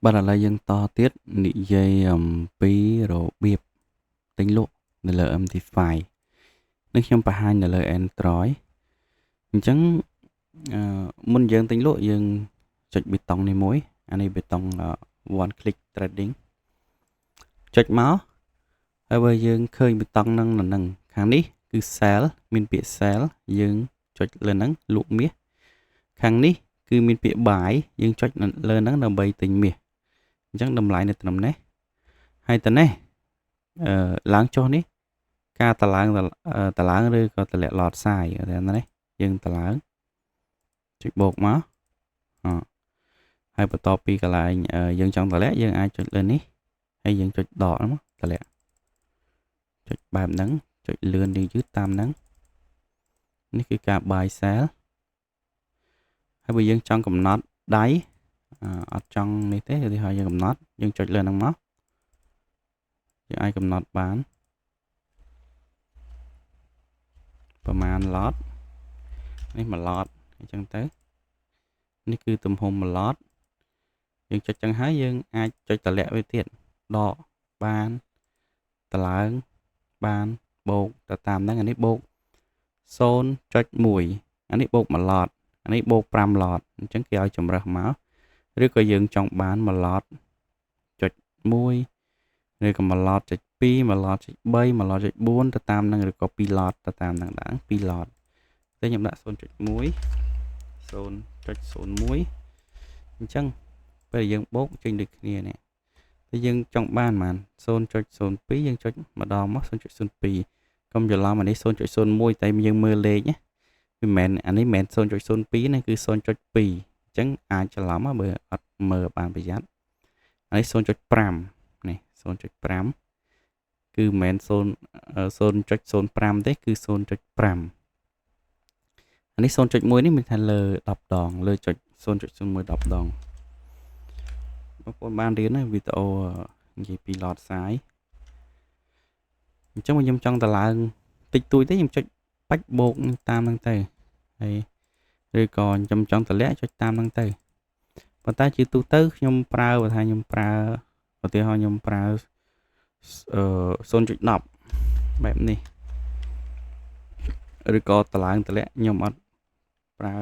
Bạn là dân to tiết nị dây pí rồi biệp tính lộ là lờ âm thì phải nước trong bà hai là lờ Android chẳng muốn dân tính lộ dân chụp bê tông này mối anh ấy bê tông one click trading chụp máu ở bây dân khơi bê tông nâng là nâng kháng ní cứ sell mình bị sell dân chụp lên nâng lụ mía kháng ní cứ mình bị bãi dân chụp lên nâng là bay tình mía chẳng đầm lại này tầm này hai tầm nàyล้างcho ní ការតឡើងតឡើងឬក៏តម្លាក់ឡតសាយតែនេះយើងតឡើងចុចបូកមកហើយបន្ទាប់ពីកន្លែងយើងចង់តម្លាក់យើងអាចចុចលើនេះហើយយើងចុចដកមកតម្លាក់ចុចបែបហ្នឹងចុចលឿនយឺតតាមហ្នឹងនេះគឺការ buy sell ហើយបើយើងចង់កំណត់ដៃអត់ចង់នេះទេឧទាហរណ៍យើងកំណត់យើងចុចលើហ្នឹងមកយើងអាចកំណត់បានប្រមាណឡតនេះមួយឡតអញ្ចឹងទៅនេះគឺទំហំមួយឡតយើងចុចចឹងហើយយើងអាចចុចតម្លាក់វាទៀតដកបានតឡើងបានបូកទៅតាមហ្នឹងអានេះបូក 0.1 អានេះបូកមួយឡតអានេះបូក5ឡតអញ្ចឹងគេឲ្យចម្រើសមកឬក៏យើងចង់បានមួយឡតចុច1ឬក៏មួយឡតចុច2មួយឡតចុច3មួយឡតចុច4ទៅតាមហ្នឹងឬក៏2ឡតទៅតាមហ្នឹងដែរ2ឡតតែខ្ញុំដាក់ 0.1 0.01 អញ្ចឹងពេលយើងបូកចេញដូចគ្នានេះតែយើងចង់បានបាន 0.02 យើងចុចម្ដងមក 0.02 កុំច្រឡំអានេះ 0.01 តែយើងមើលលេខណាវាមិនអានេះមិនមែន 0.02 នេះគឺ 0.2 អញ្ចឹងអាចច្រឡំបើអត់មើលបានប្រយ័ត្នអានេះ 0.5 នេះ 0.5 គឺមិនមែន 0.05 ទេគឺ 0.5 អានេះ 0.1 នេះមានថាលើ10ដងលើចុច 0.01 10ដងបងប្អូនបានរៀនវីដេអូនិយាយពីឡតសាយអញ្ចឹងខ្ញុំចង់តម្លើងតិចតួចទេខ្ញុំចុចបាច់បូកតាមហ្នឹងទៅហើយឬក៏ខ្ញុំចង់តម្លាក់ចុចតាមហ្នឹងទៅប៉ុន្តែជាទូទៅខ្ញុំប្រើបើថាខ្ញុំប្រើឧទាហរណ៍ខ្ញុំប្រើ0.10 បែបនេះឬក៏តម្លើងតម្លាក់ខ្ញុំអត់ប្រើ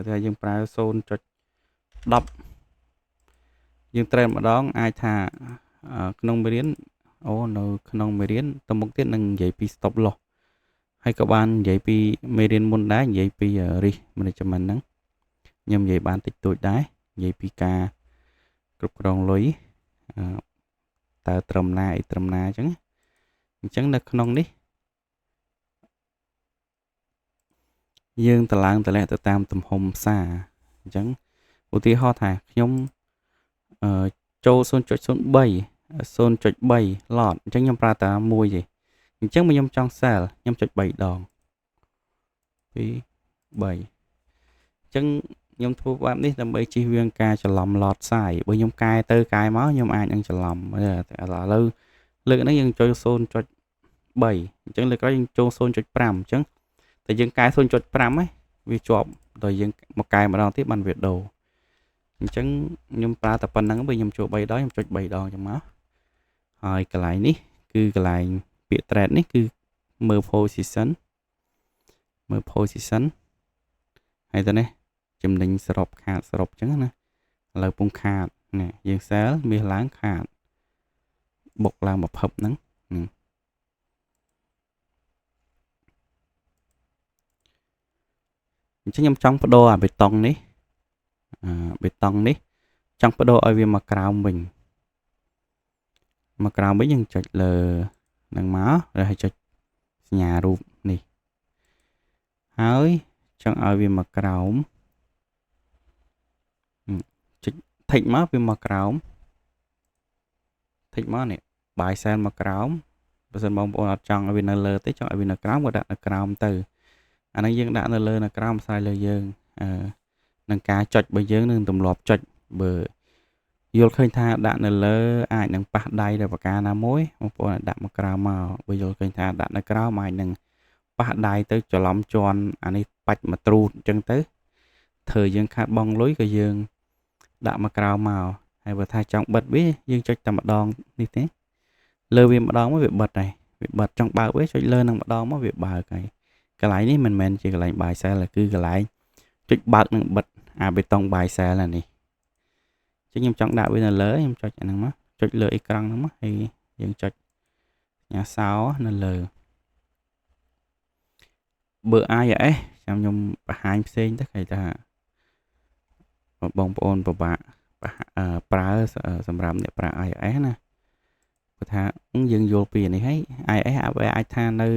តែយើងប្រើ 0.10 យើងត្រូវម្ដងអាចថាក្នុងមេរៀននៅក្នុងមេរៀនទៅមុខទៀតនឹងនិយាយពី stop loss ហើយក៏បាននិយាយពីមេរៀនមុនដែរនិយាយពី risk management ហ្នឹងខ្ញុំនិយាយបានតិចតួចដែរនិយាយពីការគ្រប់គ្រងលុយតើត្រឹមណាអីត្រឹមណាអញ្ចឹងនៅក្នុងនេះយើងតម្លើងតម្លាក់ទៅតាមទំហំផ្សារអញ្ចឹងឧទាហរណ៍ថាខ្ញុំចូល 0.03 0.3 ឡតអញ្ចឹងខ្ញុំប្រើតែមួយទេអញ្ចឹងបើខ្ញុំចង់ sell ខ្ញុំចុច3ដង2 3អញ្ចឹងខ្ញុំធ្វើបែបនេះដើម្បីជៀសវាងការច្រឡំឡតសាយបើខ្ញុំកែទៅកែមកខ្ញុំអាចនឹងច្រឡំឥឡូវលើកនេះយើងចូល 0.3 អញ្ចឹងលើកក្រោយយើងចូល 0.5 អញ្ចឹងតែយើងកែ 0.5 ហ្នឹងវាជាប់ដល់យើងមកកែម្ដងទៀតបានវាដូរអញ្ចឹងខ្ញុំប្រើតែប៉ុណ្្នឹងបើខ្ញុំចូល3ដងខ្ញុំចុច3ដងចឹងមកហើយកន្លែងនេះគឺកន្លែងពាក្យ trade នេះគឺមើល position ហើយទៅនេះចំណេញសរុបខាតសរុបចឹងណាឥឡូវពងខាតនេះយើង sell មាសឡើងខាតបុកឡើង20ហ្នឹងអញ្ចឹងខ្ញុំចង់បដូរអាបេតុងនេះចង់បដូរឲ្យវាមកក្រោមវិញយើងចុចលើនឹងមកហើយចុចសញ្ញារូបនេះហើយចង់ឲ្យវាមកក្រោមចុច tick មកវាមកក្រោម tick មកនេះ buy sell មកក្រោមបើសិនបងប្អូនអត់ចង់ឲ្យវានៅលើទេចង់ឲ្យវានៅក្រោមក៏ដាក់នៅក្រោមទៅអានេះយើងដាក់នៅលើនៅក្រោមផ្សាយលើយើងនឹងការចុចរបស់យើងនឹងទម្លាប់ចុចបើយល់ឃើញថាដាក់នៅលើអាចនឹងប៉ះដៃដល់ប្រការណាមួយបងប្អូនដាក់មកក្រោមមកបើយល់ឃើញថាដាក់នៅក្រោមអាចនឹងប៉ះដៃទៅច្រឡំជន់អានេះបាច់មកទ្រូតអញ្ចឹងទៅធ្វើយើងខាតបងលុយក៏យើងដាក់មកក្រោមមក ហើយបើថាចង់បិទវាយើងចុចតែម្ដងនេះទេលើវាម្ដងមកវាបិទហើយវាបិទចង់បើកវាចុចលើនឹងម្ដងមកវាបើកហើយកន្លែងនេះមិនមែនជាកន្លែងបាយសែលគឺកន្លែងចុចបើកនិងបិទអាបេតុងបាយសែលណានេះអញ្ចឹងខ្ញុំចង់ដាក់វានៅលើខ្ញុំចុចអាហ្នឹងមកចុចលើអេក្រង់ហ្នឹងមកហើយយើងចុចញ៉ាសោនៅលើបើ IIS ចាំខ្ញុំបង្ហាញផ្សេងទៅគេថាបងប្អូនពិបាកប្រើសម្រាប់អ្នកប្រើ IIS ណាព្រោះថាយើងយល់ពីនេះហើយ IIS អាចថានៅ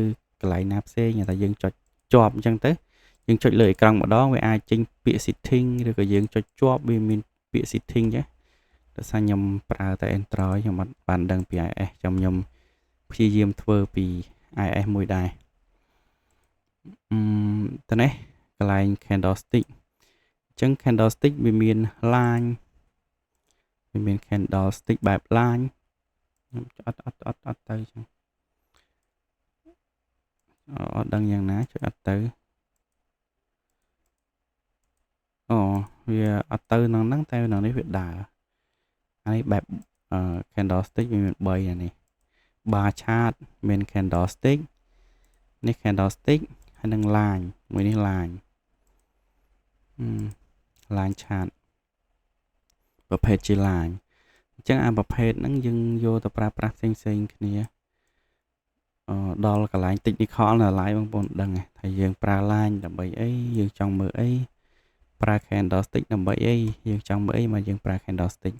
កន្លែងណាផ្សេងតែយើងចុចជាប់អញ្ចឹងទៅយើងចុចលើអេក្រង់ម្ដងវាអាចចេញពាក្យ setting ឬក៏យើងចុចជាប់វាមានពាក្យ setting ចឹងដោយសារខ្ញុំប្រើតែ Android ខ្ញុំអត់បានដឹងពី IIS ខ្ញុំព្យាយាមធ្វើពី IIS មួយដែរតើនេះកន្លែង candlestick អញ្ចឹង candlestick វាមាន line វាមាន candlestick បែប line ខ្ញុំអត់ទៅចឹងអត់ដឹងយ៉ាងណាចុចអត់ទៅវាអត់ទៅនឹងហ្នឹងតែនៅនេះវាដើរហើយបែបcandlestick វាមាន3អានេះ bar chart មាន candlestick នេះ candlestick ហើយនឹង line មួយនេះ line line chart ប្រភេទជា line អញ្ចឹងអាប្រភេទហ្នឹងយើងយកទៅប្រើប្រាស់ផ្សេងគ្នាដល់កន្លែង technical នៅ live បងប្អូនដឹងថាយើងប្រើ line ដើម្បីអីយើងចង់មើលអីប្រើ candlestick ដើម្បីអីយើងចង់មើលអីមកយើងប្រើ candlestick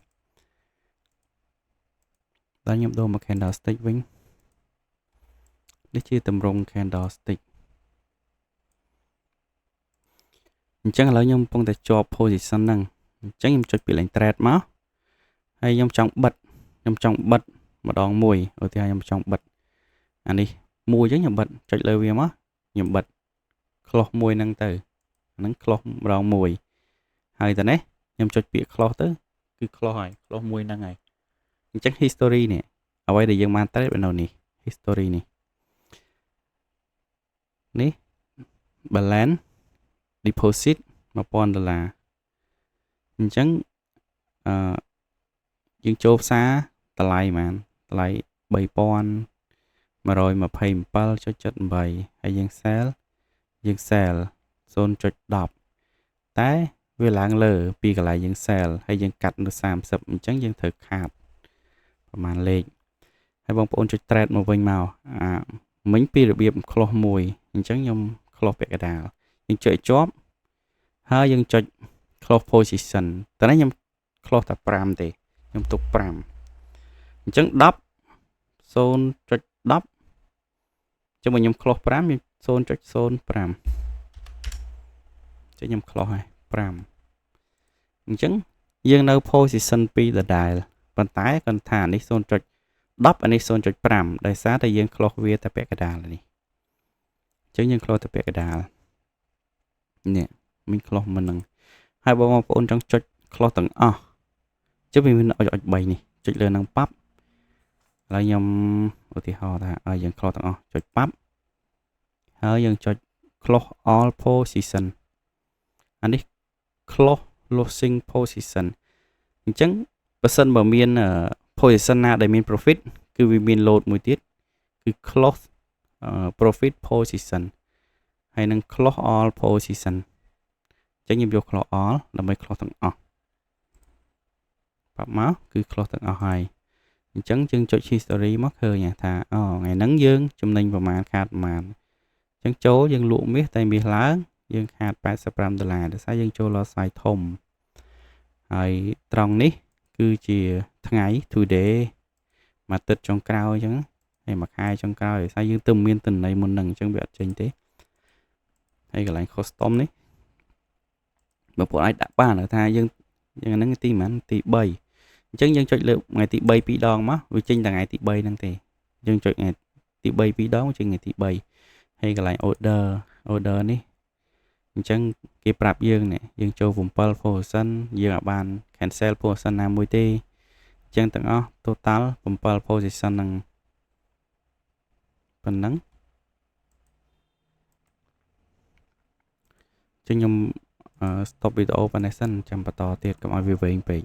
ដល់ខ្ញុំដូរមក candlestick វិញនេះជាទម្រង់ candlestick អញ្ចឹងឥឡូវខ្ញុំកំពុងតែជាប់ position ហ្នឹងអញ្ចឹងខ្ញុំចុចពីលេខ trade មកហើយខ្ញុំចង់បិទម្ដងមួយឧទាហរណ៍ខ្ញុំចង់បិទអានេះមួយអញ្ចឹងខ្ញុំបិទចុចលើវាមកខ្ញុំបិទ close មួយហ្នឹងទៅហ្នឹង close ម្ដងមួយហើយតើនេះខ្ញុំចុចពាក្យ close ទៅគឺ close ហើយ close មួយហ្នឹងហើយអញ្ចឹង history នេះអ្វីដែលយើងបាន trade នៅនេះ history នេះbalance deposit $1000អញ្ចឹងយើងចូលផ្សារតម្លៃប៉ុន្មានតម្លៃ 3127.78 ហើយយើង sell 0.10 តែវាឡើងលើពីកន្លែងយើង sell ហើយយើងកាត់នៅ30អញ្ចឹងយើងត្រូវខាតប្រហែលលេខហើយបងប្អូនចុច trade មកវិញមកមិញពីរបៀប close មួយអញ្ចឹងខ្ញុំ close ពាក់កណ្ដាលយើងចុចជាប់ហើយយើងចុច close position តើនេះខ្ញុំ close តែ5ទេខ្ញុំទុក5អញ្ចឹង10 0.10 ចឹងបើខ្ញុំ close 5ខ្ញុំ 0.05 ចឹងខ្ញុំ close ហើយ5អញ្ចឹងយើងនៅ position 2ដដែលប៉ុន្តែគាត់ថានេះ 0.10 អានេះ 0.5 ដោយសារតែយើង close វាតែពាក់កណ្ដាលនេះអញ្ចឹងយើង close តែពាក់កណ្ដាលនេះមិញ close មិនហ្នឹងហើយបងប្អូនចង់ចុច close ទាំងអស់ចឹងវាមានអុច3នេះចុចលើនឹងប៉ាប់ឥឡូវខ្ញុំឧទាហរណ៍ថាឲ្យយើង close ទាំងអស់ចុចប៉ាប់ហើយយើងចុច close all position អានេះ close losing position អញ្ចឹងបើសិនបើមាន position ណាដែលមាន profit គឺវាមាន load មួយទៀតគឺ close profit position ហើយនឹង close all position អញ្ចឹងខ្ញុំយក close all ដើម្បី close ទាំងអស់ប៉ាប់មកគឺ close ទាំងអស់ហើយអញ្ចឹងយើងចុច history មកឃើញថាថ្ងៃហ្នឹងយើងចំណេញប្រមាណខាតប្រមាណអញ្ចឹងចូលយើងលក់មាសតែមាសឡើងយើងខាត$85ដោយសារយើងចូល loss size ធំហើយត្រង់នេះគឺជាថ្ងៃ today មួយអាទិត្យចុងក្រោយអញ្ចឹងហើយមួយខែចុងក្រោយដោយសារយើងទៅមានទិន្នន័យមុនហ្នឹងអញ្ចឹងវាអត់ចេញទេហើយកន្លែង custom នេះបងប្អូនអាចដាក់បានថាយើងហ្នឹងទីប៉ុន្មានទី3អញ្ចឹងយើងចុចលើថ្ងៃទី3 2ដងមកវាចេញតែថ្ងៃទី3ហ្នឹងទេយើងចុចថ្ងៃទី3 2ដងចេញថ្ងៃទី3ហើយកន្លែង order នេះអញ្ចឹងគេប្រាប់យើងនេះយើងចូល7 position យើងអាចបាន cancel position ណាមួយទេអញ្ចឹងទាំងអស់ total 7 position ហ្នឹងប៉ុណ្ណឹងចឹងខ្ញុំstop video ប៉ុណ្ណេះសិនចាំបន្តទៀតកុំឲ្យវាវែងពេក